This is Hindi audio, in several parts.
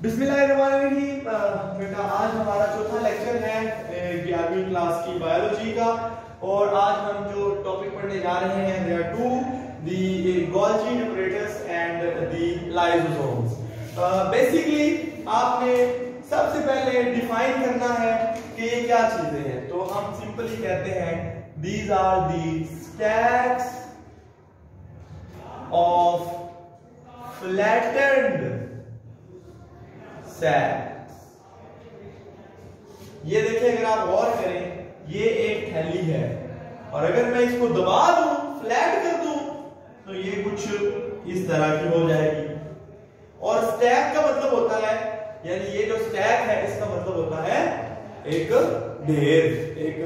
बिस्मिल्लाहिर्रहमानिर्रहीम। बेटा आज हमारा चौथा लेक्चर है 11वीं क्लास की बायोलॉजी का, और आज हम जो टॉपिक पढ़ने जा रहे हैं there to the Golgi apparatus and the lysosomes. Basically आपने सबसे पहले डिफाइन करना है कि ये क्या चीजें हैं। तो हम सिंपली कहते हैं these are the stacks of flattened sacs. ये देखिए, अगर आप गौर करें, ये एक थैली है और अगर मैं इसको दबा दूं, फ्लैट कर दूं, तो ये कुछ इस तरह की हो जाएगी। और स्टैक का मतलब होता है, यानी ये जो स्टैक है इसका मतलब होता है एक ढेर, एक,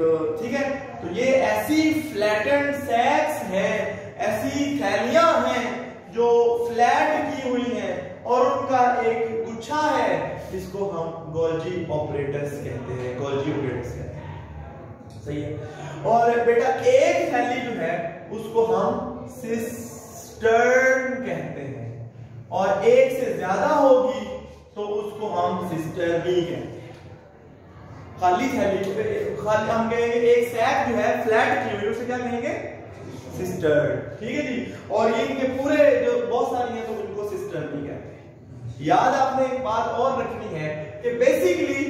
ठीक है। तो ये ऐसी फ्लैटेंड सैक्स हैं, ऐसी थैलियां हैं जो फ्लैट की हुई हैं और उनका एक गुच्छा है, जिसको हम गोल्जी ऑपरेटर्स कहते हैं, गोल्जी ऑपरेटर्स कहते हैं, सही है। और बेटा एक थैली जो है उसको हम सिस्टर्न कहते हैं, और एक से ज्यादा होगी तो उसको हम सिस्टर्नी कहते हैं। खाली थैली, खाली हम कहेंगे एक सैक जो है फ्लैट की हुई, उसे क्या कहेंगे? सिस्टर्न, ठीक है जी। और ये इनके पूरे जो बहुत सारी हैं तो उनको सिस्टर्नी कहते हैं। याद आपने एक बात और रखनी है कि बेसिकली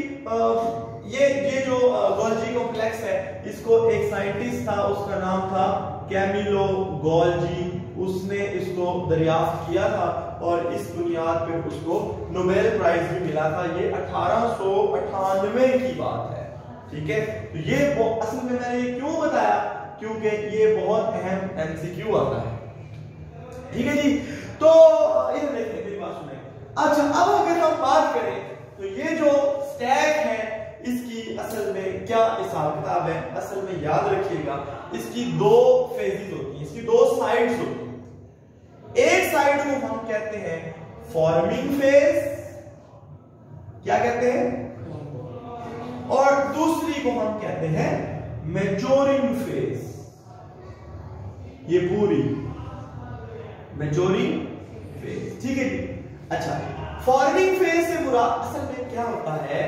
ये जो गोल्जी कॉम्प्लेक्स है, इसको एक साइंटिस्ट था, उसका नाम था कैमिलो गोल्जी। उसने इसको दरियाफ्त किया था और इस बुनियाद पे उसको नोबेल प्राइज भी मिला था। ये 1898 की बात है, ठीक है। तो ये असल में मैंने ये क्यों बताया, क्योंकि ये बहुत अहम एमसीक्यू आता है, ठीक है जी। तो ये देखिए, मेरी बात सुने। अच्छा, अब अगर हम बात करें तो ये जो स्टैक है इसकी असल में क्या हिसाब किताब है। असल में याद रखिएगा, इसकी दो फेजेस होती हैं, इसकी दो साइड्स होती हैं। एक साइड को हम कहते हैं फॉर्मिंग फेज, क्या कहते हैं, और दूसरी को हम कहते हैं मैच्योरिंग फेज। ये पूरी मैच्योरिंग फेज, ठीक है जी। अच्छा, फॉर्मिंग फेज से मुराद असल में क्या होता है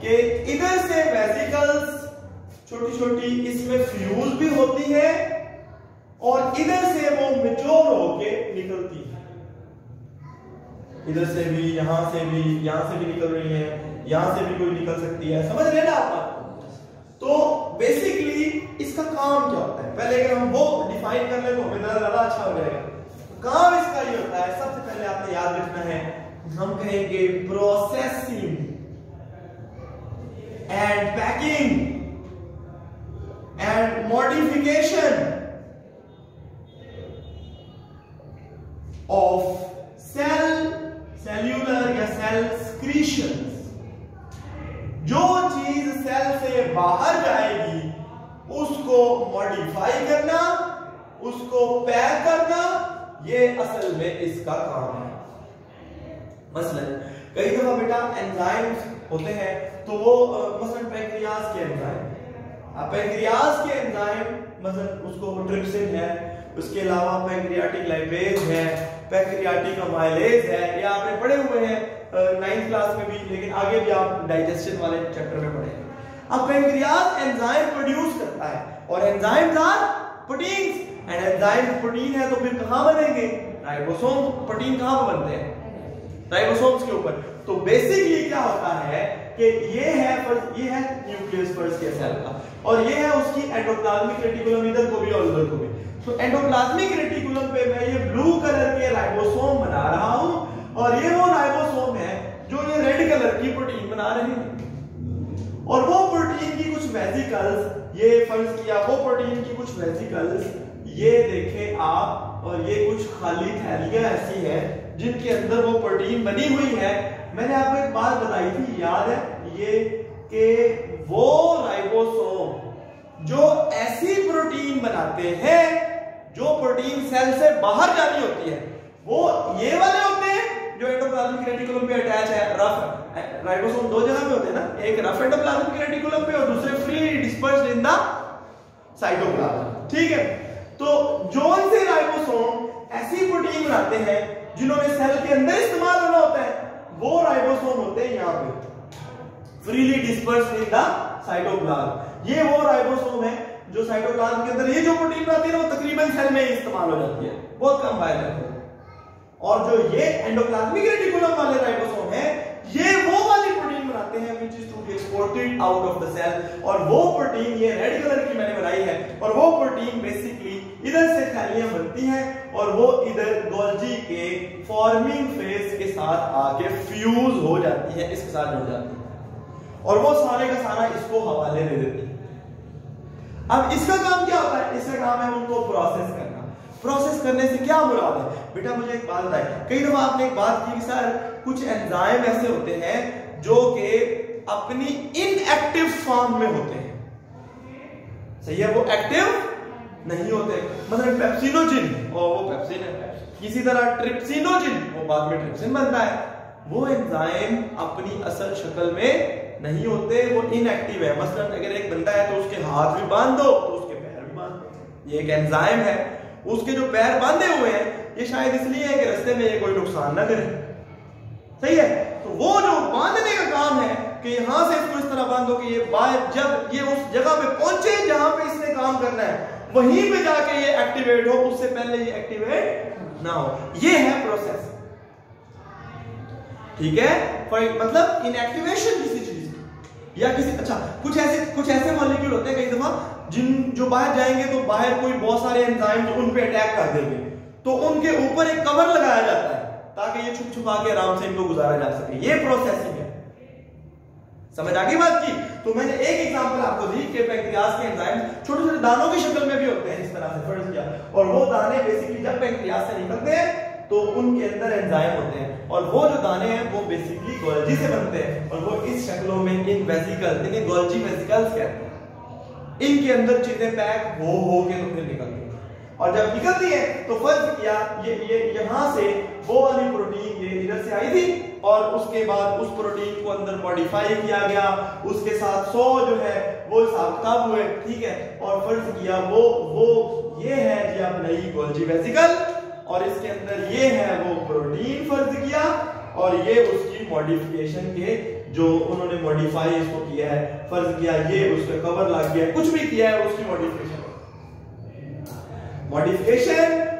कि इधर से वेसिकल्स छोटी छोटी इसमें फ्यूज भी होती है और इधर से वो मैच्योर होके निकलती है। इधर से भी, यहां से भी, यहां से भी निकल रही है, यहां से भी कोई निकल सकती है, समझ रहे ना आप? तो बेसिकली इसका काम क्या होता है, पहले अगर हम वो डिफाइन कर ले तो हमें ज्यादा अच्छा हो जाएगा। काम इसका ये होता है, सबसे पहले आपने याद रखना है, हम कहेंगे processing and packing and modification of cellular या सेल स्क्रीशंस। जो चीज सेल से बाहर जाएगी उसको मॉडिफाई करना, उसको पैक करना, ये असल में इसका काम है। मसलन कई दफा बेटा एंजाइम्स होते हैं, तो वो मसलन पैंक्रियाज के एंजाइम, पैंक्रियाज के एंजाइम मसलन उसको ट्रिप्सिन है, उसके अलावा पैंक्रियाटिक लाइपेज है, पैंक्रियाटिक अमाइलेज है, ये आपने पढ़े हुए हैं 9th क्लास में भी, लेकिन आगे भी आप डाइजेशन वाले चैप्टर में पढ़ेंगे। अब पैंक्रियाज एंजाइम प्रोड्यूस करता है और enzymes are proteins, and enzyme protein है तो फिर कहां बनेंगे? राइबोसोम। प्रोटीन कहां पर बनते हैं? राइबोसोम्स के ऊपर। तो बेसिकली क्या होता है कि ये है न्यूक्लियस फर्स्ट के सेल का, और ये है उसकी एंडोप्लाज्मिक रेटिकुलम, इधर को भी और उधर को भी। तो एंडोप्लाज्मिक रेटिकुलम पे मैं ये ब्लू कलर के राइबोसोम बना रहा हूं, और ये वो राइबोसोम है जो ये रेड कलर की प्रोटीन बना रहे हैं। और वो प्रोटीन की कुछ वेसिकल्स, ये फर्ज किया वो प्रोटीन की कुछ वेसिकल्स, ये देखें आप, और ये कुछ खाली थैलियां ऐसी है जिनके अंदर वो प्रोटीन बनी हुई है। मैंने आपको एक बात बताई थी, याद है ये, कि वो राइबोसोम जो ऐसी प्रोटीन बनाते हैं जो प्रोटीन सेल से बाहर जानी होती है, वो ये वाले होते हैं जो एंडोप्लाज्मिक रेटिकुलम पे अटैच है। रफ राइबोसोम दो जगह पे होते हैं ना, एक रफ एंडोप्लाज्मिक रेटिकुलम पे और दूसरे free dispersed in the cytoplasm, ठीक है। तो जोन से राइबोसोम ऐसी प्रोटीन बनाते हैं जिन्होंने सेल के अंदर इस्तेमाल होना होता है, वो राइबोसोम होते हैं यहाँ पे freely dispersed in the cytoplasm. ये वो राइबोसोम है जो साइटोप्लाज्म के अंदर ये जो प्रोटीन बनाती है वो तकरीबन सेल में इस्तेमाल हो जाती है, बहुत कम पाए जाते हैं। और जो ये एंडोप्लाज्मिक रेटिकुलम वाले राइबोसोम है ये वो वाली प्रोटीन बनाते हैं which is to be exported out of the cell. और वो प्रोटीन ये रेड कलर की मैंने बनाई है, और वो प्रोटीन बेसिकली इधर से थैलियां बनती हैं और वो इधर गोल्जी के फॉर्मिंग फेज के साथ आके फ्यूज हो जाती है, इसके साथ जुड़ जाती है और वो सारे का सारा इसको हवाले दे देती है। अब इसका काम क्या होता है? इसका काम है उनको प्रोसेस करना। प्रोसेस करने से क्या मुराद है? बेटा मुझे एक बात बताइए, कई दफा आपने एक बात की कि सर कुछ एंजाइम ऐसे होते हैं जो कि अपनी इनएक्टिव फॉर्म में होते हैं, सही है, वो एक्टिव नहीं होते। मतलब पेप्सिनोजिन, और वो पेप्सिन है, किसी तरह ट्रिप्सिनोजिन, वो बाद में ट्रिप्सिन बनता है, वो एंजाइम अपनी असल शक्ल में नहीं होते, वो इनएक्टिव है। मसलन अगर एक बंदा है तो उसके हाथ भी बांध दो तो उसके पैर भी बांध दो, ये एक एंजाइम है। उसके जो पैर बांधे हुए हैं ये शायद इसलिए है कि रास्ते में ये कोई नुकसान ना करे, सही है। तो वो जो बांधने का काम है कि यहां से इसको इस तरह बांधो कि ये जब ये उस जगह पे पहुंचे जहां पे इसने काम करना है वहीं पे जाके ये एक्टिवेट हो, उससे पहले ये एक्टिवेट ना हो, ये है प्रोसेस, ठीक है। मतलब इनएक्टिवेशन किसी चीज या किसी, अच्छा कुछ ऐसे मॉलिक्यूल होते हैं कई दफा जो बाहर जाएंगे तो बाहर कोई बहुत सारे एंजाइम उन पे अटैक कर देंगे, तो उनके ऊपर एक कवर लगाया जाता है ताकि ये छुप छुपा के आराम से इनको गुजारा जा सके, ये प्रोसेसिंग है। समझ आ गई बात की? तो मैंने एक एग्जांपल आपको दी कि पैंक्रियाज के एंजाइम छोटे छोटे दानों की शक्ल में भी होते हैं, इस तरह से फर्ज किया, और वो दाने बेसिकली जब पैंक्रियाज से निकलते हैं तो उनके अंदर एंजाइम होते हैं, और वो जो दाने हैं वो बेसिकली गोल्जी से बनते हैं, और वो इस शक्लों में इन वेसिकल, इन्हें गोल्जी वेसिकल्स कहते हैं। इनके अंदर चीजें पैक हो के तो फिर निकलती है, और जब निकलती है तो फर्ज किया ये यहां से वो वाली प्रोटीन ये इधर से आई थी, और उसके बाद उस प्रोटीन को अंदर मॉडिफाई किया गया, उसके साथ 100 जो है वो हिसाब किताब हुए, ठीक है, और फर्ज किया वो ये है जी आप नई गोल्जी वेसिकल, और इसके अंदर ये है वो प्रोटीन फर्ज किया, और ये उसकी मॉडिफिकेशन के जो उन्होंने मॉडिफाई इसको किया है, फर्ज किया ये उसका कवर लग गया, कुछ भी किया है उसकी मॉडिफिकेशन,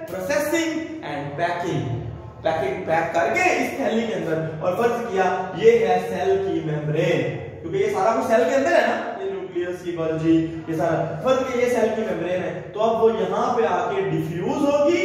प्रोसेसिंग एंड पैक करके इस थैली के अंदर, और फर्ज किया ये है सेल की मेम्ब्रेन, क्योंकि ये सारा कुछ सेल के अंदर है ना, ये न्यूक्लियस की गोल्जी ये सारा, फर्ज किया ये सेल की मेम्ब्रेन है, तो अब वो यहाँ पे आके डिफ्यूज होगी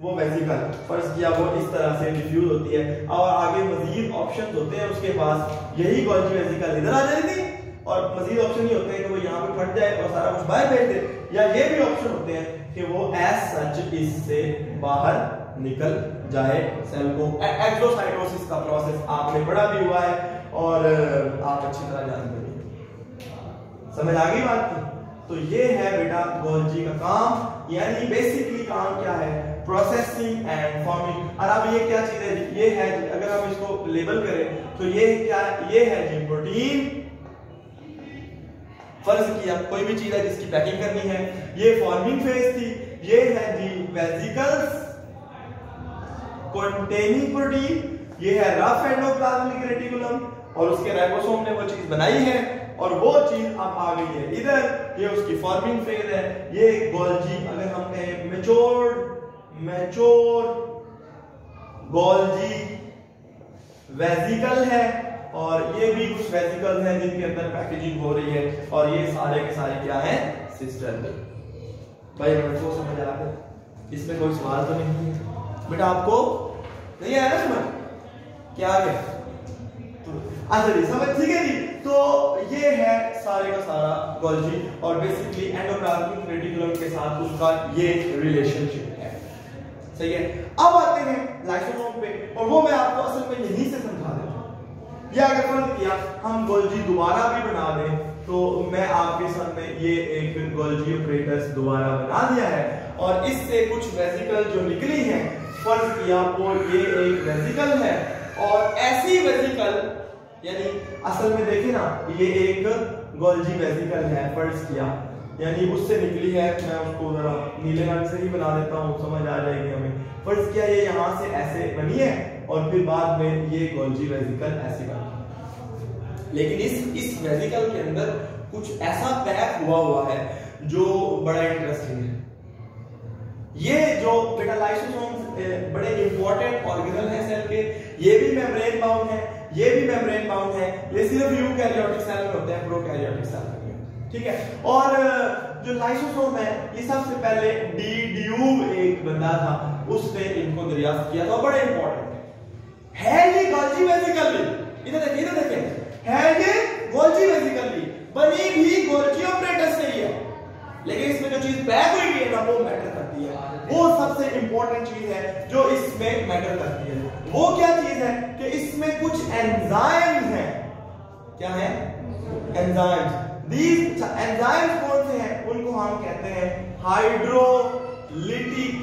वो वेसिकल, फर्ज किया वो इस तरह से डिफ्यूज होती है, और आगे मजीद ऑप्शंस होते हैं उसके पास, यही गोल्जी वेसिकल इधर आ जाएगी, और मजीद ऑप्शन ही होते हैं कि वो यहाँ पे फट जाए और सारा कुछ बाहर भेज दे, या ये भी ऑप्शन होते हैं कि वो एज सच इससे बाहर निकल जाए सेल को। एक्सोसाइटोसिस का प्रोसेस आपने पढ़ा भी हुआ है और आप अच्छी तरह जानते हैं, समझ आ गई बात की? तो ये है बेटा गोल्जी का काम, यानी बेसिकली काम क्या है, प्रोसेसिंग एंड फॉर्मिंग। और अब ये क्या चीज है, ये है, अगर हम इसको लेबल करें तो ये क्या, ये है जी प्रोटीन, फर्ज किया कोई भी चीज है जिसकी पैकिंग करनी है, ये फॉर्मिंग फेज थी, ये है जी वेसिकल्स कंटेनिंग प्रोटीन, ये है रफ एंडोप्लाज्मिक रेटिकुलम, और उसके राइबोसोम ने वो चीज बनाई है, और वो चीज अब आ गई है इधर, ये उसकी फॉर्मिंग फेज है, ये गोल्जी, अगर हम कहें मैच्योर गोल्जी वेसिकल है, और ये भी कुछ वेसिकल हैं जिनके अंदर पैकेजिंग हो रही है, और ये सारे के सारे क्या हैं, सिस्टर। भाई को समझ आ गया? इसमें कोई सवाल तो नहीं है बेटा? आपको नहीं आया ना समझ? क्या आ गया? अच्छा जी, समझ, ठीक है जी। तो ये है सारे का सारा गोल्जी, और बेसिकली एंडोप्लाज्मिक रेटिकुलम के साथ उसका ये रिलेशनशिप है, सही है। अब आते हैं लाइसोसोम पे, और वो मैं आपको असल में यहीं से समझा देता हूं। या अगर फर्ज किया हम गोल्जी दोबारा भी बना दें, तो मैं आपके सामने ये एक गोल्जी ऑपरेटर्स दोबारा बना दिया है, और इससे कुछ वेसिकल जो निकली हैं, फर्ज किया वो ये एक वेसिकल है, और ऐसी वेसिकल यानी असल में देखिए ना, ये एक गोल्जी वेसिकल है, फर्ज किया यानी उससे निकली है, मैं उसको जरा नीले रंग से ही बना देता हूँ, समझ आ जाएगी हमें। फर्ज किया ये यहाँ से ऐसे बनी है, और फिर बाद में ये गोल्जी वेसिकल ऐसे बनता है। लेकिन इस वेसिकल के अंदर कुछ ऐसा पैक हुआ है जो बड़ा इंटरेस्टिंग है। ये जो बेटा लाइसोसोम्स बड़े इंपॉर्टेंट ऑर्गेनल हैं सेल के, ये भी मेम्ब्रेन बाउंड है, ये भी मेम्ब्रेन बाउंड है। ये सिर्फ यूकैरियोटिक सेल में होते हैं, प्रोकैरियोटिक सेल में, ठीक है। और जो लाइसोसोम है ये सबसे पहले डी ड्यूब एक बंदा था, उसने इनको दरियाफ्त किया था, बड़ा इंपॉर्टेंट है। ये गोल्जी वेसिकल, इधर देखिए, है ये गोल्जी वेसिकल बनी भी गोल्जी ऑपरेटर से ही है, लेकिन इसमें जो चीज पैक हुई है ना वो मैटर करती है। वो सबसे इंपॉर्टेंट चीज है जो इसमें मैटर करती है। वो क्या चीज है कि इसमें कुछ एंजाइम्स हैं। क्या है? एंजाइम्स। These एंजाइम्स कौन से हैं? उनको हम कहते हैं हाइड्रोलिटिक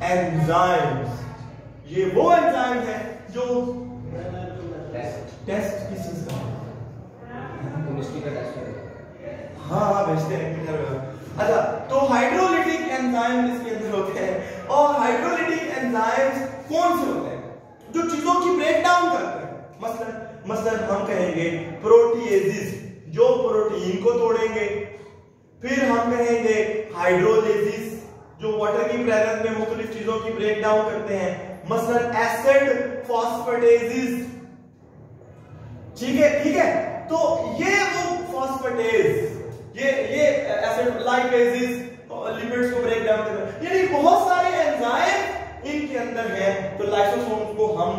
एंजाइम्स। ये वो एंजाइम्स हैं जो टेस्ट किस चीज का? केमिस्ट्री का टेस्ट करेगा। हाँ भेजते हैं। अच्छा, तो हाइड्रोलिटिक एंजाइम इसके अंदर होते हैं। और हाइड्रोलिटिक एंजाइम्स कौन से होते हैं? जो चीजों की ब्रेक डाउन करते हैं। मसलन हम कहेंगे प्रोटीएजेस, जो प्रोटीन को तोड़ेंगे। फिर हम कहेंगे हाइड्रोलेसिस, जो वाटर की प्रेजेंस में मुख्तलिफ चीजों की ब्रेक डाउन करते हैं। मसलन एसिड फॉस्फेटेजेस, ठीक है। तो ये वो फॉस्फेटेज, ये एसिड लाइपेजेस लिपिड्स को ब्रेक डाउन करते हैं, यानी बहुत सारे एंजाइम इनके अंदर है। तो लाइसोसोम्स को हम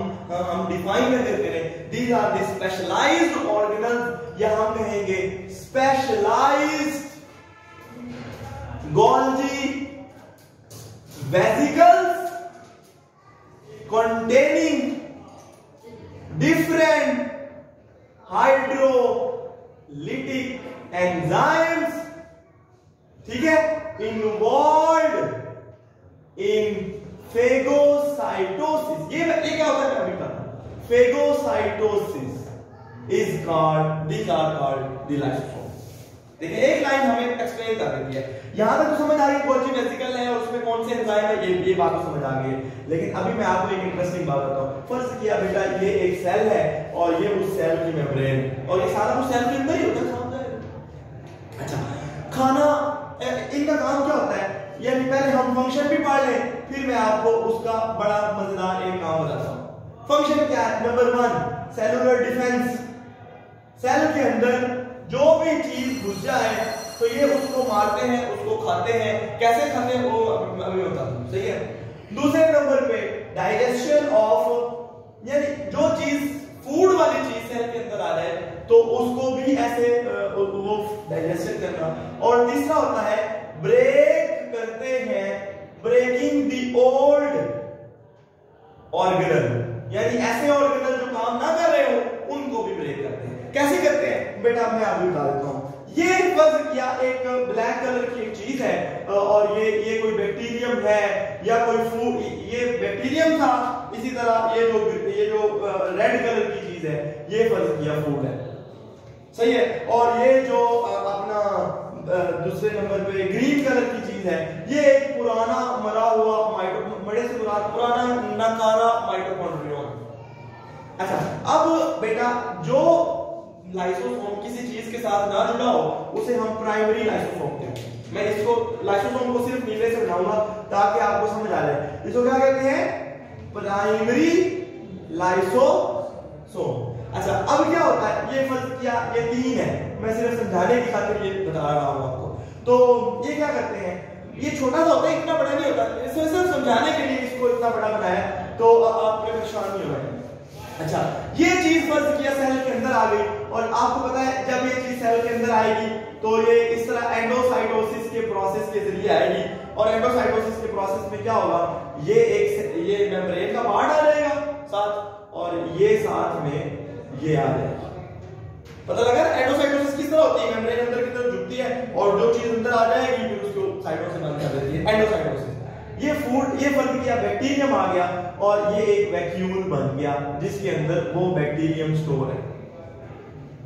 डिफाइन अगर करें, these are the specialised organelles, या हम कहेंगे specialised Golgi vesicles containing different hydrolytic enzymes, ठीक है, इन्वॉल्व इन फेगोसाइटोसिस। ये क्या होता है मैं अभी बताता हूं। Phagocytosis is called, these are called the lysosome. देखिए एक लाइन हमें एक्सप्लेन कर देती है। यहां तक तो समझ आ गई गोल्जी वेसिकल है और उसमें कौन से एंजाइम है, ये बात तो समझ आ गई। लेकिन अभी मैं आपको एक इंटरेस्टिंग बात बताता हूं। फर्ज किया बेटा ये एक सेल है और ये उस सेल की मेम्ब्रेन, और ये सारा उस सेल के अंदर ही होता है। अच्छा, खाना इनका काम क्या होता है, यानी पहले हम फंक्शन भी पढ़ लें, फिर मैं आपको उसका बड़ा मजेदार एक काम बताता हूं। फंक्शन क्या है? Number 1 cellular defence. सेल के अंदर जो भी चीज घुस जाए तो ये उसको मारते हैं, उसको खाते हैं। कैसे खाते हैं वो अभी बताता हूं, सही है। दूसरे नंबर पे डाइजेशन ऑफ, यानी जो चीज फूड वाली चीज सेल के अंदर आ जाए तो उसको भी ऐसे वो डाइजेशन करना। और तीसरा होता है ब्रेक करते हैं, ब्रेकिंग द ओल्ड ऑर्गेनल, यानी ऐसे ऑर्गेनल जो काम ना कर रहे हो उनको भी ब्रेक करते हैं। कैसे करते हैं बेटा मैं आपको बता देता हूं। ये फर्ज किया एक ब्लैक कलर की एक चीज है और ये कोई बैक्टीरियम है या कोई फूड, ये बैक्टीरियम था। इसी तरह ये जो रेड कलर की चीज है ये फर्ज किया फूड है, सही है। और ये जो अपना दूसरे नंबर पे ग्रीन कलर की चीज है ये एक पुराना मरा हुआ मरे से पुराना नकारा माइटोकॉन्ड्रियन। अच्छा, अब बेटा जो लाइसोसोम किसी चीज के साथ ना जुड़ा हो उसे हम प्राइमरी लाइसोसोम कहते हैं। मैं इसको लाइसोसोम को सिर्फ नीले से बनाऊंगा ताकि आपको समझ आ जाए। इसको क्या कहते हैं? Primary lysosome. अच्छा, अब क्या होता है, ये फर्ज किया ये 3 है, मैं सिर्फ समझाने की खातिर ये बता रहा हूं आपको। तो ये क्या करते हैं, ये छोटा सा होता है, इतना बड़ा नहीं होता, सिर्फ समझाने के लिए इसको इतना बड़ा बनाया तो आप परेशान नहीं हो। अच्छा, ये चीज फर्ज किया सेल के अंदर आ गई और आपको पता है जब ये चीज सेल के अंदर आएगी तो ये इस तरह एंडोसाइटोसिस के प्रोसेस के जरिए आएगी। और एंडोसाइटोसिस के प्रोसेस में क्या होगा, ये मेम्ब्रेन का पार्ट आ जाएगा साथ, और ये साथ में ये आ जाएगा। पता लगा एंडोसाइटोसिस किस तरह होती है, मेम्ब्रेन अंदर की तरफ झुकती है और जो चीज अंदर आ जाएगी फिर उसको साइटों से बंद कर देती है, एंडोसाइटोसिस। ये फर्क किया बैक्टीरियम आ गया और ये एक वैक्यूल बन गया जिसके अंदर वो बैक्टीरियम स्टोर है।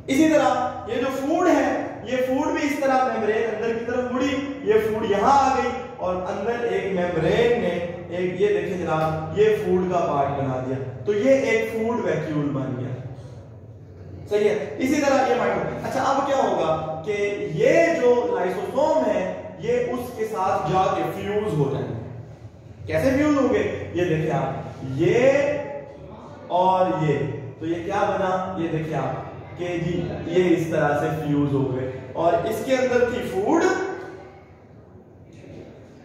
इसी तरह ये जो फूड है, ये फूड भी इस तरह मेम्ब्रेन अंदर की तरफ मुड़ी, ये फूड यहां आ गई और अंदर एक मेम्ब्रेन ने एक ये देखिए जनाब, ये फूड का पार्ट बना दिया, तो ये एक फूड वैक्यूल बन गया। सही है। इसी तरह ये माइटोकॉन्ड्रिया। अच्छा अब क्या होगा कि ये जो लाइसोसोम है ये उसके साथ जाके फ्यूज हो जाएंगे। कैसे फ्यूज होंगे? ये देखिए आप, ये और ये, तो ये क्या बना, ये देखिए आप कि जी ये इस तरह से फ्यूज हो गए, और इसके अंदर थी फूड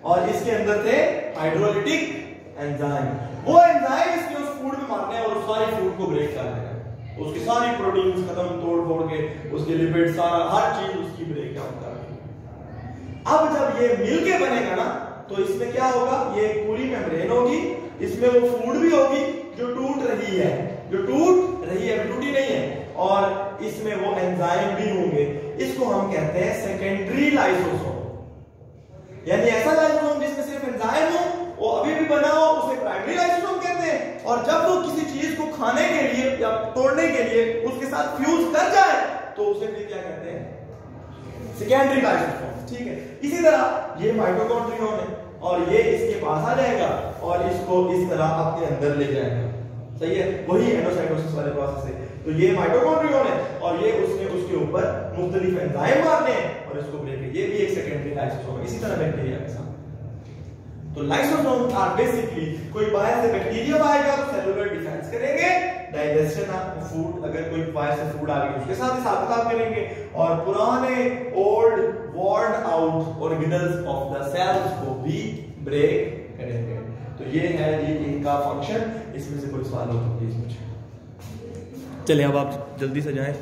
और इसके अंदर थे हाइड्रोलिटिक एंजाइम। वो एंजाइम इसके उस फूड में मारने हैं और उस सारी फूड को ब्रेक कर देगा, उसकी सारी प्रोटीन्स खत्म तोड़ फोड़ के, उसके लिपिड सारा हर चीज उसकी ब्रेक डाउन कर देगी। अब जब ये मिलके बनेगा ना, तो इसमें क्या होगा, ये पूरी मेम्ब्रेन होगी, इसमें वो फूड भी होगी जो टूट रही है, टूटी नहीं है, और इसमें वो एंजाइम भी होंगे। इसको हम कहते हैं सेकेंडरी लाइसोसोम, यानी ऐसा लाइसोसोम जिसमें सिर्फ एंजाइम हो, वो अभी भी बना हो, उसे प्राइमरी लाइसोसोम कहते हैं। और जब वो किसी चीज को खाने के लिए या तोड़ने के लिए उसके साथ फ्यूज कर जाए तो उसे भी क्या कहते हैं, सेकेंडरी लाइसोसोम। ठीक है। इसी तरह ये माइटोकॉन्ड्रियन है और ये इसके पास आ जाएगा और इसको इस तरह अपने अंदर ले जाएगा। सही है, वही एंडोसाइटोसिस वाले प्रोसेस है। तो ये माइटोकॉन्ड्रियन है और ये उसने उसके ऊपर मुख्तलिफ एंजाइम मारने हैं और इसको ब्रेक, ये भी एक सेकेंडरी लाइसोसोम है। इसी तरह बैक्टीरिया के साथ। तो लाइसोसोम आर बेसिकली, कोई बाहर से बैक्टीरिया आएगा तो सेलुलर डिफेंस करेंगे, डाइजेशन ऑफ फूड, अगर कोई बाहर से फूड आ गई उसके साथ हिसाब किताब करेंगे, और पुराने old worn out organelles of the cells को भी ब्रेक करेंगे। तो ये है जी इनका फंक्शन। इसमें से कोई सवाल हो तो प्लीज पूछें। चलिए अब आप जल्दी से जाएं।